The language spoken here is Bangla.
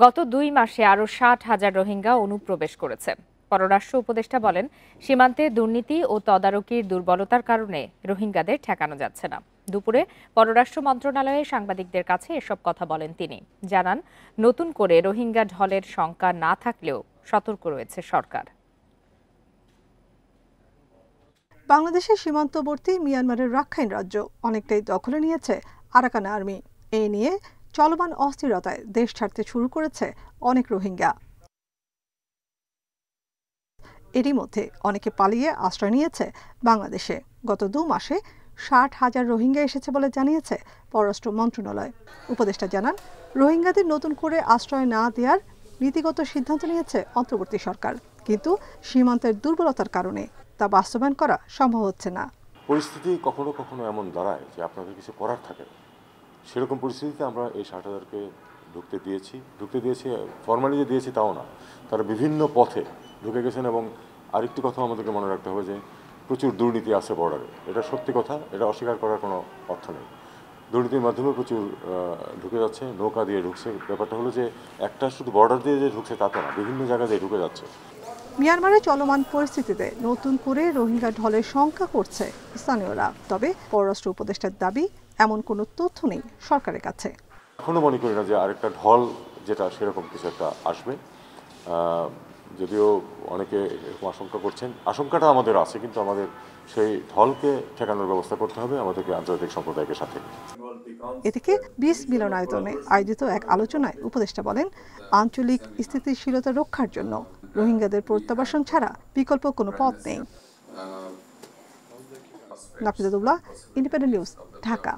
গত ২ মাসে আরও ৬০,০০০ রোহিঙ্গা অনুপ্রবেশ করেছে। পররাষ্ট্র উপদেষ্টা বলেন, সীমান্তে দুর্নীতি ও তদারকির দুর্বলতার কারণে রোহিঙ্গাদের ঠেকানো যাচ্ছে না। দুপুরে পররাষ্ট্র মন্ত্রণালয়ে সাংবাদিকদের কাছে এসব কথা বলেন তিনি। জানান, নতুন করে রোহিঙ্গা ঢলের শঙ্কা না থাকলেও সতর্ক রয়েছে সরকার। বাংলাদেশের সীমান্তবর্তী মিয়ানমারের রাখাইন রাজ্য অনেকটাই দখলে নিয়েছে আরাকান আর্মি। এ নিয়ে চলমান অস্থিরতায় দেশ ছাড়তে শুরু করেছে অনেক রোহিঙ্গা। এরই মধ্যে অনেকে পালিয়ে আশ্রয় নিয়েছে বাংলাদেশে। গত ২ মাসে ৬০,০০০ রোহিঙ্গা এসেছে বলে জানিয়েছে পররাষ্ট্র মন্ত্রণালয়। উপদেষ্টা জানান, রোহিঙ্গাদের নতুন করে আশ্রয় না দেওয়ার নীতিগত সিদ্ধান্ত নিয়েছে অন্তর্বর্তী সরকার, কিন্তু সীমান্তের দুর্বলতার কারণে তা বাস্তবায়ন করা সম্ভব হচ্ছে না। পরিস্থিতি কখনো কখনো এমন দাঁড়ায় যে আপনাদের কিছু করার থাকে না। সেরকম পরিস্থিতিতে আমরা এই ৬০,০০০কে ঢুকতে দিয়েছি ফরমালি যে দিয়েছি তাও না, তারা বিভিন্ন পথে ঢুকে গেছেন। এবং আরেকটি কথা আমাদেরকে মনে রাখতে হবে যে প্রচুর দুর্নীতি আছে বর্ডারে। এটা সত্যি কথা, এটা অস্বীকার করার কোনো অর্থ নেই। দুর্নীতির মাধ্যমে প্রচুর ঢুকে যাচ্ছে, নৌকা দিয়ে ঢুকছে। ব্যাপারটা হলো যে একটা শুধু বর্ডার দিয়ে যে ঢুকছে তা তো না, বিভিন্ন জায়গা দিয়ে ঢুকে যাচ্ছে। মিয়ানমারে চলমান পরিস্থিতিতে নতুন করে রোহিঙ্গা ঢলের শঙ্কা করছে স্থানীয়রা। তবে পররাষ্ট্র উপদেষ্টার দাবি, এমন কোনো তথ্য নেই সরকারের কাছে। এখনো মনে করি না যে আরেকটা ঢল যেটা সেরকম কিছু একটা আসবে। যদিও অনেকে এরকম আশঙ্কা করছেন, আশঙ্কাটা আমাদের আছে, কিন্তু আমাদের সেই ঢলকে ঠেকানোর ব্যবস্থা করতে হবে আমাদেরকে আন্তর্জাতিক সম্প্রদায়ের সাথে। এদিকে ২০ মিলনায়তনে আয়োজিত এক আলোচনায় উপদেষ্টা বলেন, আঞ্চলিক স্থিতিশীলতা রক্ষার জন্য রোহিঙ্গাদের প্রত্যাবাসন ছাড়া বিকল্প কোনো পথ নেই। নাফিজাতুল্লাহ, ইন্ডিপেন্ডেন্ট নিউজ, ঢাকা।